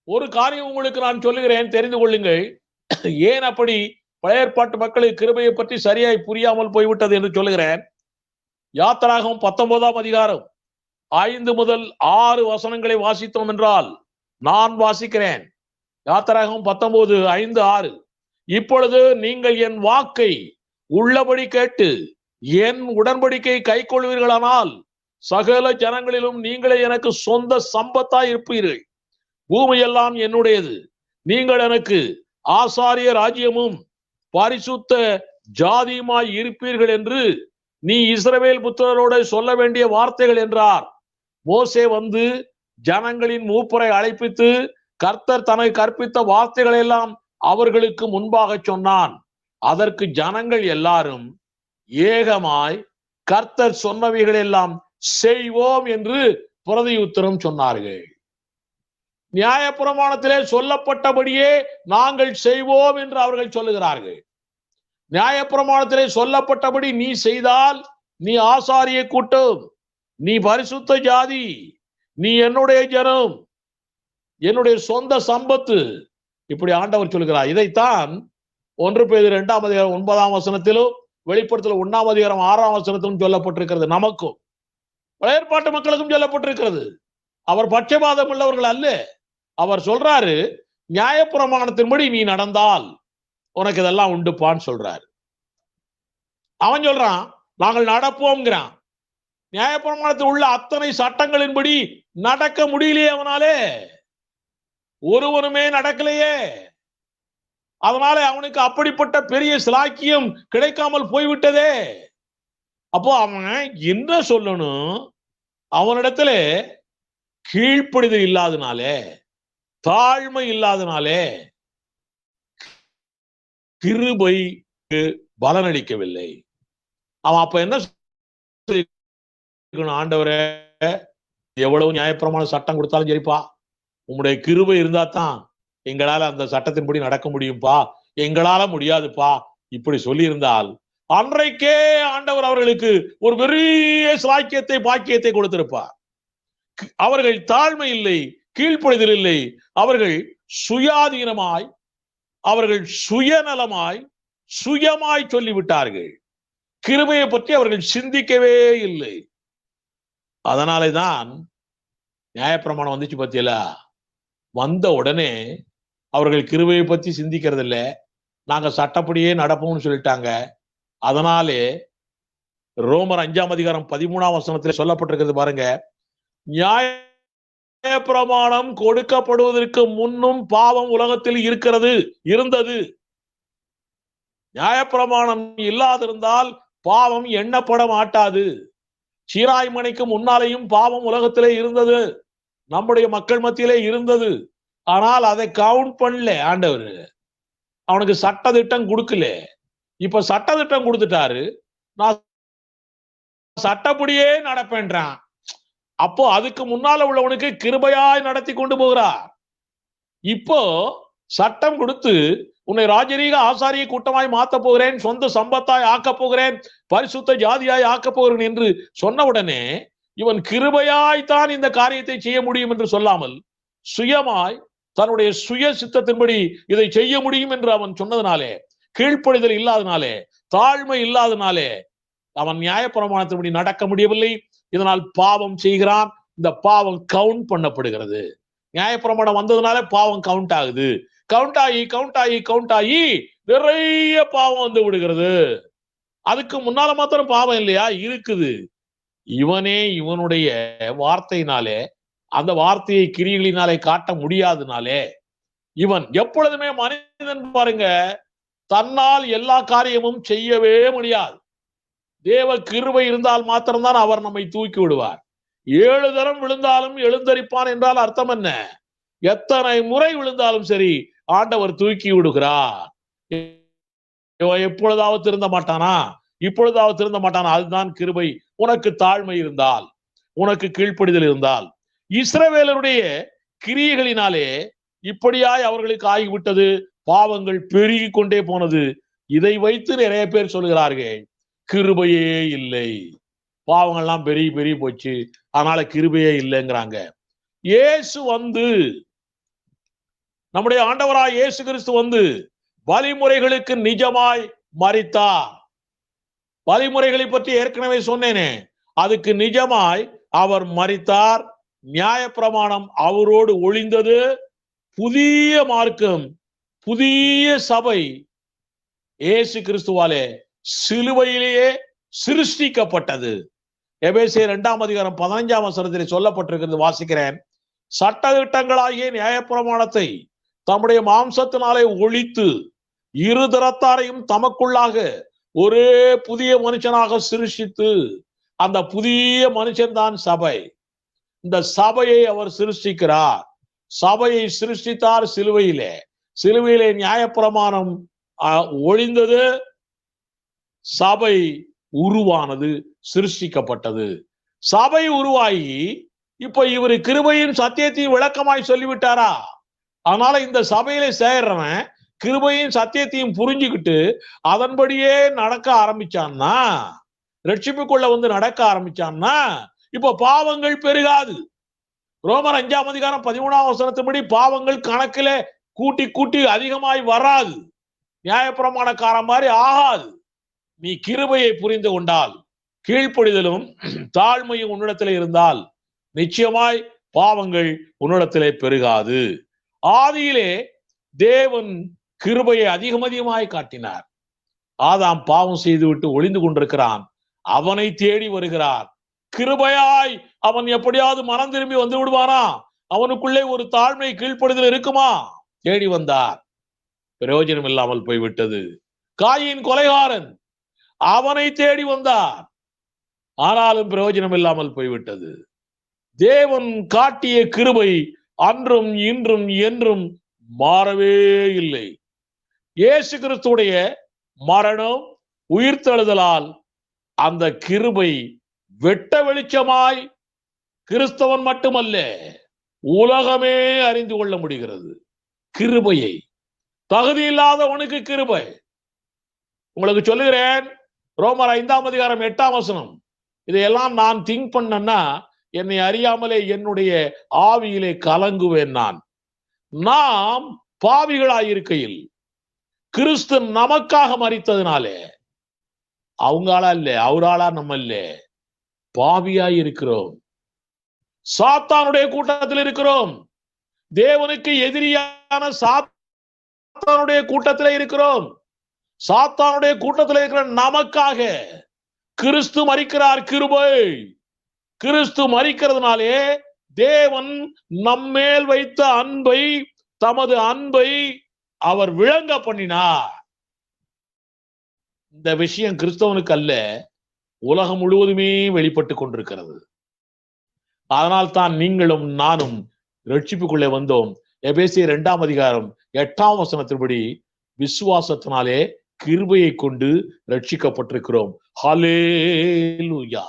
ஒரு காரியம் உங்களுக்கு நான் சொல்லுகிறேன், தெரிந்து கொள்ளுங்கள். ஏன் அப்படி பழைய ஏற்பாட்டு மக்களுக்கு கிருபையை பற்றி சரியாய் புரியாமல் போய்விட்டது என்று சொல்லுகிறேன். யாத்திராகமம் 19ஆம் அதிகாரம் 5 முதல் 6 வசனங்களை வாசித்தோம் என்றால், நான் வாசிக்கிறேன். யாத்திராகமம் 19, 5, 6. இப்பொழுது நீங்கள் என் வாக்கை உள்ளபடி கேட்டு என் உடன்படிக்கை கைக்கொள்வீர்களானால் சகல ஜனங்களிலும் நீங்களே எனக்கு சொந்த சம்பத்தாய் இருப்பீர்கள். பூமியெல்லாம் என்னுடையது. நீங்கள் எனக்கு ஆசாரிய ராஜ்யமும் பரிசுத்த ஜாதியுமாய் இருப்பீர்கள் என்று நீ இஸ்ரவேல் புத்திரரோட சொல்ல வேண்டிய வார்த்தைகள் என்றார். மோசே வந்து ஜனங்களின் மூப்பரை அழைப்பித்து கர்த்தர் தனக்கு கற்பித்த வார்த்தைகள் எல்லாம் அவர்களுக்கு முன்பாக சொன்னான். அதற்கு ஜனங்கள் எல்லாரும் ஏகமாய் கர்த்தர் சொன்னவைகள் எல்லாம் செய்வோம் என்று பிரதியுத்தரம் சொன்னார்கள். நியாயப்பிரமாணத்திலே சொல்லப்பட்டபடியே நாங்கள் செய்வோம் என்று அவர்கள் சொல்லுகிறார்கள். நியாயப்பிரமாணத்திலே சொல்லப்பட்டபடி நீ செய்தால் நீ ஆசாரிய கூட்டம், நீ பரிசுத்த ஜாதி, நீ என்னுடைய ஜனம், என்னுடைய சொந்த சம்பத்து, இப்படி ஆண்டவர் சொல்லுகிறார். இதைத்தான் 1 பேதுரு 2ஆம் அதிகாரம் 9ஆம் வசனத்திலும் வெளிப்படுத்தல் 1ஆம் அதிகாரம் 6ஆம் வசனத்திலும் சொல்லப்பட்டிருக்கிறது. நமக்கும் பழைய ஏற்பாட்டு மக்களுக்கும் சொல்லப்பட்டிருக்கிறது. அவர் பட்சபாதம் உள்ளவர்கள் அல்ல. அவர் சொல்றாரு, நியாயப்பிரமாணத்தின்படி நீ நடந்தால் உனக்கு இதெல்லாம் உண்டுப்பான்னு சொல்றாரு. அவன் சொல்றான் நாங்கள் நடப்போம்ங்கிறான். நியாயப்பிரமாணத்தில் உள்ள அத்தனை சட்டங்களின்படி நடக்க முடியலையே அவனாலே, ஒருவனுமே நடக்கலையே. அதனால அவனுக்கு அப்படிப்பட்ட பெரிய சிலாக்கியம் கிடைக்காமல் போய்விட்டதே. அப்போ அவன் என்ன சொல்லணும்? அவனிடத்துல கீழ்ப்படிதல் இல்லாதனாலே, தாழ்மை இல்லாதனாலே கிருபைக்கு பலனளிக்கவில்லை. அவன் அப்ப என்ன ஆண்டவரே, எவ்வளவு நியாயப்பிரமாண சட்டம் கொடுத்தாலும் சரிப்பா, உங்களுடைய கிருபை இருந்தா தான் எங்களால அந்த சட்டத்தின்படி நடக்க முடியும்பா, எங்களால முடியாதுப்பா, இப்படி சொல்லி இருந்தால் அன்றைக்கே ஆண்டவர் அவர்களுக்கு ஒரு பெரிய சாக்கியத்தை பாக்கியத்தை கொடுத்திருப்பார். அவர்கள் தாழ்மை இல்லை, கீழ்ப்படிதல் இல்லை. அவர்கள் சுயாதீனமாய், அவர்கள் சுயநலமாய், சுயமாய் சொல்லிவிட்டார்கள். கிருபையை பற்றி அவர்கள் சிந்திக்கவே இல்லை. அதனாலே தான் நியாயப்பிரமாணம் வந்துச்சு பத்தியலா, வந்த உடனே அவர்கள் கிருபையை பத்தி சிந்திக்கிறது இல்லை, நாங்க சட்டப்படியே நடப்போம்னு சொல்லிட்டாங்க. அதனாலே ரோமர் 5ஆம் அதிகாரம் 13ஆம் வசனத்தில் சொல்லப்பட்டிருக்கிறது பாருங்க, நியாயப்பிரமாணம் கொடுக்கப்படுவதற்கு முன்னும் பாவம் உலகத்தில் இருந்தது. நியாயப்பிரமாணம் இல்லாதிருந்தால் பாவம் எண்ணப்பட மாட்டாது. சீராய்மணிக்கு முன்னாலேயும் பாவம் உலகத்திலே இருந்தது, நம்முடைய மக்கள் மத்தியிலே இருந்தது. ஆனால் அதை கவுண்ட் பண்ணல ஆண்டவர், அவனுக்கு சட்ட திட்டம் கொடுக்கல. இப்ப சட்ட திட்டம் கொடுத்துட்டாரு, நான் சட்டப்படியே நடப்பேன்றான். அப்போ அதுக்கு முன்னால உள்ளவனுக்கு கிருபையாய் நடத்தி கொண்டு போகிறார். இப்போ சட்டம் கொடுத்து உன்னை ராஜரீக ஆசாரிய கூட்டமாய் மாத்த போகிறேன், சொந்த சம்பத்தாய் ஆக்க போகிறேன், பரிசுத்த ஜாதியாய் ஆக்க போகிறேன் என்று சொன்ன உடனே இவன் கிருபையாய்த்தான் இந்த காரியத்தை செய்ய முடியும் என்று சொல்லாமல் சுயமாய் தன்னுடைய சுய சித்தத்தின்படி இதை செய்ய முடியும் என்று அவன் சொன்னதுனாலே, கீழ்ப்படிதல் இல்லாதனாலே, தாழ்மை இல்லாதனாலே அவன் நியாயப்பிரமாணத்தின்படி நடக்க முடியவில்லை. இதனால் பாவம் செய்கிறான். இந்த பாவம் கவுண்ட் பண்ணப்படுகிறது. நியாயப்பிரமாணம் வந்ததுனால பாவம் கவுண்ட் ஆகுது. கவுண்ட் ஆகி நிறைய பாவம் வந்து விடுகிறது. அதுக்கு முன்னால மாத்திரம் பாவம் இல்லையா? இருக்குது. இவனே இவனுடைய வார்த்தையினாலே, அந்த வார்த்தையை கிரியைகளினாலே காட்ட முடியாதனாலே, இவன் எப்பொழுதுமே மனிதன் பாருங்க, தன்னால் எல்லா காரியமும் செய்யவே முடியாது. தேவ கிருபை இருந்தால் மாத்திரம்தான் அவர் நம்மை தூக்கி விடுவார். 7 தரம் விழுந்தாலும் எழுந்தரிப்பான் என்றால் அர்த்தம் என்ன? எத்தனை முறை விழுந்தாலும் சரி, ஆண்டவர் தூக்கி விடுகிறார். எப்பொழுதாவது திருந்த மாட்டானா? இப்பொழுதாவது திருந்த மாட்டானா? அதுதான் கிருபை. உனக்கு தாழ்மை இருந்தால், உனக்கு கீழ்ப்படிதல் இருந்தால். இஸ்ரவேலருடைய கிரியைகளினாலே இப்படியாய் அவர்களுக்கு ஆகிவிட்டது. பாவங்கள் பெருகி கொண்டே போனது. இதை வைத்து நிறைய பேர் சொல்லுகிறார்கள், கிருபையே இல்லை, பாவங்கள்லாம் பெருகி போச்சு, அதனால கிருபையே இல்லைங்கிறாங்க. இயேசு வந்து நம்முடைய ஆண்டவராய் இயேசு கிறிஸ்து வந்து வழிமுறைகளுக்கு நிஜமாய் மரித்தார். வழிமுறைகளை பற்றி ஏற்கனவே சொன்னேனே, அதுக்கு நிஜமாய் அவர் மரித்தார். நியாயப்பிரமாணம் அவரோடு ஒளிந்தது. புதிய மார்க்கம், புதிய சபை இயேசு கிறிஸ்துவாலே சிலுவையிலேயே சிருஷ்டிக்கப்பட்டது. எபேசியர் 2:15 சொல்லப்பட்டிருக்கிறது, வாசிக்கிறேன். சட்டதிட்டங்களாகிய நியாயப்பிரமாணத்தை தம்முடைய மாம்சத்தினாலே ஒழித்து இருதரத்தாரையும் தமக்குள்ளாக ஒரே புதிய மனுஷனாக சிருஷ்டித்து, அந்த புதிய மனுஷன் தான் சபை. இந்த சபையை அவர் சிருஷ்டிக்கிறார். சபையை சிருஷ்டித்தார் சிலுவையிலே. சிலுவையிலே நியாயப்பிரமாணம் ஒழிந்தது, சபை உருவானது, சிருஷ்டிக்கப்பட்டது. சபை உருவாகி இப்ப இவர் கிருபையின் சத்தியத்தையும் விளக்கமாய் சொல்லிவிட்டாரா? அதனால இந்த சபையில சேர்றவன் கிருபையின் சத்தியத்தையும் புரிஞ்சுக்கிட்டு அதன்படியே நடக்க ஆரம்பிச்சான்னா, ரட்சிப்புக்குள்ள வந்து நடக்க ஆரம்பிச்சான்னா, இப்ப பாவங்கள் பெருகாது. ரோமர் 5:13 பாவங்கள் கணக்கில கூட்டி கூட்டி அதிகமாய் வராது. நியாயப்பிரமாணக்காரன் மாதிரி ஆகாது. நீ கிருபையை புரிந்து கொண்டால், கீழ்ப்படிதலும் தாழ்மையும் உன்னிடத்திலே இருந்தால், நிச்சயமாய் பாவங்கள் உன்னிடத்திலே பெருகாது. ஆதியிலே தேவன் கிருபையை அதிகமாய் காட்டினார். ஆதாம் பாவம் செய்துவிட்டு ஒளிந்து கொண்டிருக்கிறான். அவனை தேடி வருகிறார். கிருபையாய் அவன் எப்படியாவது மனம் திரும்பி வந்து விடுவானா? அவனுக்குள்ளே ஒரு தாழ்மை கீழ்ப்படுதல் இருக்குமா? தேடி வந்தார். பிரயோஜனம் இல்லாமல் போய்விட்டது. காயின் கொலைகாரன், அவனை தேடி வந்தார். ஆனாலும் பிரயோஜனம் இல்லாமல் போய்விட்டது. தேவன் காட்டிய கிருபை அன்றும் இன்றும் என்றும் மாறவே இல்லை. இயேசு கிறிஸ்துடைய மரணம், உயிர்த்தெழுதலால் அந்த கிருபை வெட்ட வெளிச்சமாய் கிறிஸ்தவன் மட்டுமல்ல, உலகமே அறிந்து கொள்ள முடிகிறது. கிருபையை தகுதி இல்லாதவனுக்கு கிருபை. உங்களுக்கு சொல்லுகிறேன், ரோமர் 5:8 இதையெல்லாம் நான் திங்க் பண்ணேன்னா என்னை அறியாமலே என்னுடைய ஆவியிலே கலங்குவேன். நாம் பாவிகளாயிருக்கையில் கிறிஸ்து நமக்காக மரித்ததினாலே, அவங்களா இல்ல, அவராளா நம்ம இல்ல, பாவியாய் இருக்கிறோம். சாத்தானுடைய கூட்டத்தில் இருக்கிறோம். தேவனுக்கு எதிரியான சாத்தானுடைய கூட்டத்திலே இருக்கிறோம். சாத்தானுடைய கூட்டத்தில் இருக்கிற நமக்காக கிறிஸ்து மரிக்கிறார். கிருபை. கிறிஸ்து மரிக்கிறதுனாலே தேவன் நம்மேல் வைத்த அன்பை, தமது அன்பை அவர் விளங்க பண்ணினார். இந்த விஷயம் கிறிஸ்தவனுக்கு அல்ல, உலகம் முழுவதுமே வெளிப்பட்டு கொண்டிருக்கிறது. அதனால் தான் நீங்களும் நானும் ரட்சிப்புக்குள்ளே வந்தோம். எபேசியர் 2:8 விசுவாசத்தினாலே கிருபையை கொண்டு ரட்சிக்கப்பட்டிருக்கிறோம். ஹல்லேலூயா.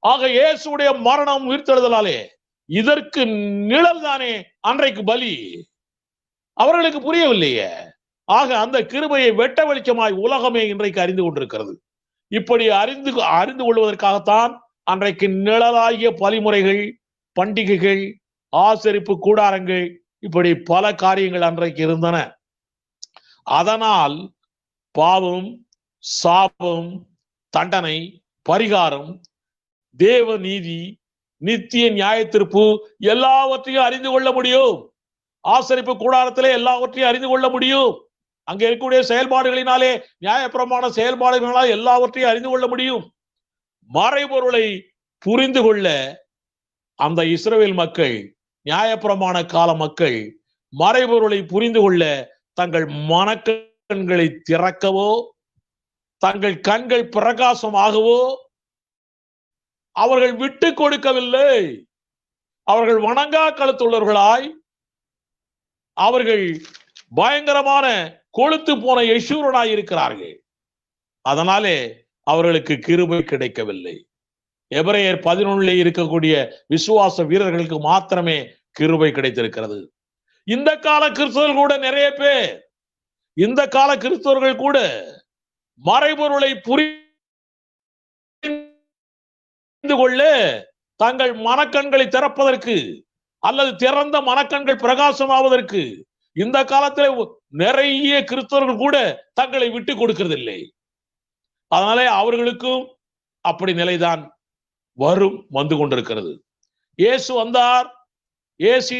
ஆக இயேசுடைய மரணம், உயிர்த்தெழுதலாலே இதற்கு நிழல் தானே அன்றைக்கு பலி. அவர்களுக்கு புரியவில்லையே. ஆக அந்த கிருபையை வெட்ட வெளிச்சமாய் உலகமே இன்றைக்கு அறிந்து கொண்டிருக்கிறது. இப்படி அறிந்து கொள்வதற்காகத்தான் அன்றைக்கு நிழலாகிய பலிமுறைகள், பண்டிகைகள், ஆசரிப்பு கூடாரங்கள், இப்படி பல காரியங்கள் அன்றைக்கு இருந்தன. அதனால் பாவம், சாபம், தண்டனை, பரிகாரம், தேவ நீதி, நித்திய நியாய தீர்ப்பு எல்லாவற்றையும் அறிந்து கொள்ள முடியும். ஆசரிப்பு கூடாரத்திலே எல்லாவற்றையும் அறிந்து கொள்ள முடியும். அங்கே இருக்கக்கூடிய செயல்பாடுகளினாலே, நியாயப்பிரமாண செயல்பாடுகளினாலே எல்லாவற்றையும் அறிந்து கொள்ள முடியும். மறைபொருளை புரிந்து கொள்ள அந்த இஸ்ரவேல் மக்கள், நியாயப்பிரமாண கால மக்கள் மறைபொருளை புரிந்து கொள்ள தங்கள் மனக்கண்களை திறக்கவோ, தங்கள் கண்கள் பிரகாசமாகவோ அவர்கள் விட்டு கொடுக்கவில்லை. அவர்கள் வணங்கா கழுத்துள்ளவர்களாய், அவர்கள் பயங்கரமான கொழுத்து போன யசூரனாய் இருக்கிறார்கள். அதனாலே அவர்களுக்கு கிருபை கிடைக்கவில்லை. எபிரேயர் 11 இருக்கக்கூடிய விசுவாச வீரர்களுக்கு மாத்திரமே கிருபை கிடைத்திருக்கிறது. இந்த கால கிறிஸ்தவர்கள் கூட நிறைய பேர், இந்த கால கிறிஸ்தவர்கள் கூட மறைபொருளை புரிந்து கொள்ள தங்கள் மனக்கண்களை திறப்பதற்கு, அல்லது திறந்த மனக்கண்கள் பிரகாசமாவதற்கு இந்த காலத்துல நிறைய கிறிஸ்தவர்கள் கூட தங்களை விட்டு கொடுக்கறதில்லை. அதனாலே அவர்களுக்கும் அப்படி நிலைதான் வந்து கொண்டிருக்கிறது. இயேசு வந்தார். இயேசு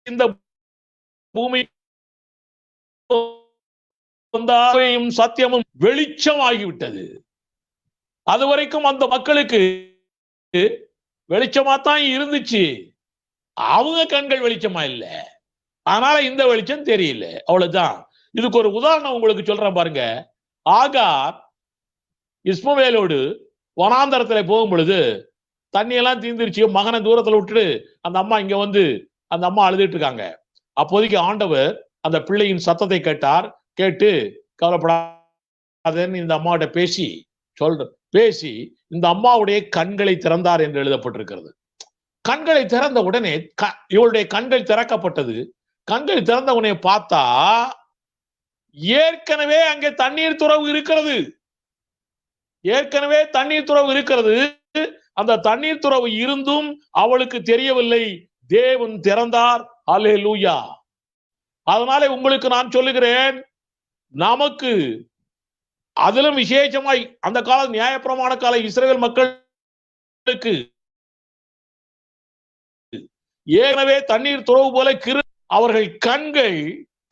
இந்த பூமி சத்தியமும் வெளிச்சமாகிவிட்டது. அதுவரைக்கும் அந்த மக்களுக்கு வெளிச்சமா தான் இருந்துச்சு. அவங்க கண்கள் வெளிச்சமா இல்ல. அதனால இந்த வெளிச்சம் தெரியல. அவ்வளவுதான். இதுக்கு ஒரு உதாரணம் உங்களுக்கு சொல்றேன் பாருங்க. ஆகார் இஸ்மவேலோடு வனாந்தரத்துல போகும் பொழுது தண்ணி எல்லாம் தீர்ந்துருச்சு. மகனை தூரத்துல விட்டுட்டு அந்த அம்மா இங்க வந்து அந்த அம்மா அழுதுட்டு இருக்காங்க. அப்போதைக்கு ஆண்டவர் அந்த பிள்ளையின் சத்தத்தை கேட்டார். கேட்டு கவலைப்படாதன்னு இந்த அம்மாவோட பேசி இந்த அம்மாவுடைய கண்களை திறந்தார் என்று எழுதப்பட்டிருக்கிறது. கண்களை திறந்த உடனே இவளுடைய கண்கள் திறக்கப்பட்டது. கண்கள் திறந்த உடனே பார்த்தா ஏற்கனவே அங்கே தண்ணீர் துறவு இருக்கிறது. அந்த தண்ணீர் துறவு இருந்தும் அவளுக்கு தெரியவில்லை. தேவன் திறந்தார். அல்லேலூயா. அதனாலே உங்களுக்கு நான் சொல்லுகிறேன், நமக்கு அதிலும் விசேஷமாய் அந்த கால நியாயப்பிரமாண கால இஸ்ரவேல் மக்களுக்கு ஏற்கனவே தண்ணீர் துறவு போல அவர்கள் கண்கள்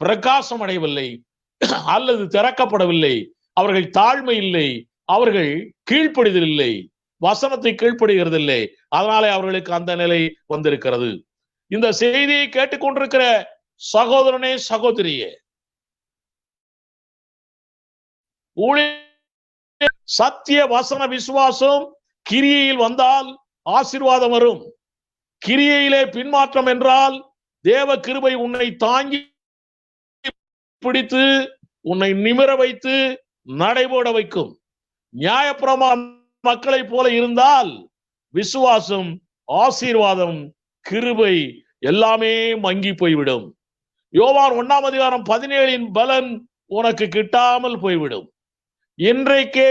பிரகாசம் அடையவில்லை அல்லது திறக்கப்படவில்லை. அவர்கள் தாழ்மை இல்லை, அவர்கள் கீழ்ப்படிதல் இல்லை, வசனத்தை கீழ்ப்படுகிறது இல்லை. அதனாலே அவர்களுக்கு அந்த நிலை வந்திருக்கிறது. இந்த செய்தியை கேட்டுக்கொண்டிருக்கிற சகோதரனே, சகோதரியே, சத்திய வசன விசுவாசம் கிரியையில் வந்தால் ஆசீர்வாதம் வரும். கிரியையிலே பின்மாற்றம் என்றால் தேவ கிருபை உன்னை தாங்கி பிடித்து உன்னை நிமிர வைத்து நடைபோட வைக்கும். நியாயப்பிரமாண மக்களை போல இருந்தால் விசுவாசம், ஆசீர்வாதம், கிருபை எல்லாமே மங்கி போய்விடும். யோவான் 1:17 பலன் உனக்கு கிட்டாமல் போய்விடும். இன்றைக்கே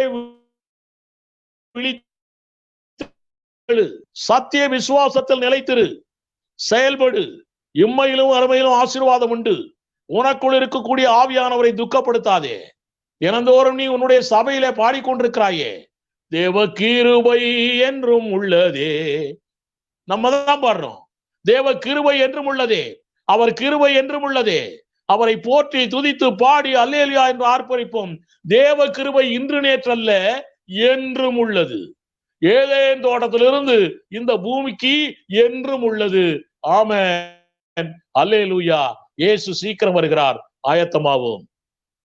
சத்திய விசுவாசத்தில் நிலைத்திரு, செயல்படு. இம்மையிலும் அருமையிலும் ஆசீர்வாதம் உண்டு. உனக்குள் இருக்கக்கூடிய ஆவியானவரை துக்கப்படுத்தாதே. தினந்தோறும் நீ உன்னுடைய சபையிலே பாடிக்கொண்டிருக்கிறாயே, தேவ கிருபை என்றும் உள்ளதே. நம்ம தான் பாடுறோம், தேவ கிருபை என்றும் உள்ளதே, அவர் கிருபை என்றும் உள்ளதே. அவரை போற்றி துதித்து பாடி அல்லேலூயா என்று ஆர்ப்பரிப்போம். தேவ கிருபை இன்று நேற்றல்ல, என்றும் உள்ளது. ஏதேன் தோட்டத்திலிருந்து இந்த பூமிக்கு என்றும் உள்ளது. ஆமென், அல்லேலூயா. இயேசு சீக்கிரம் வருகிறார். ஆயத்தமாவோம்.